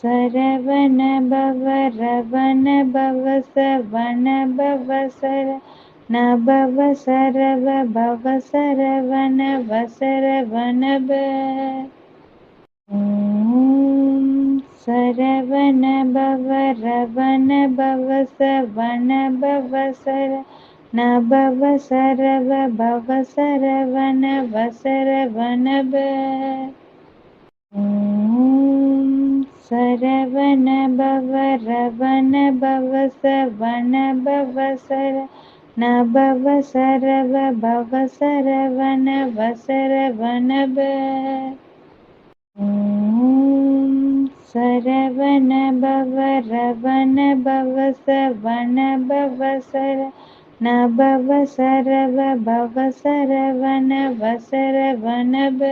சரவண பவ ரவண பவ சவண பவ சர நபவ சரவ பவ சரவண வசரவண ப ஓம் சரவண பவ ரவண பவ சவண பவ சர நபவ சரவ பவ சரவண வசரவண ப ஓம் சரவண பவ ரவண பவ சவண பவ சர நபவ சரவ பவ சரவண வசரவண ப ஓம் சரவண பவ ரவண பவ சவண பவ சர நபவ சரவ பவ சரவண வசரவண ப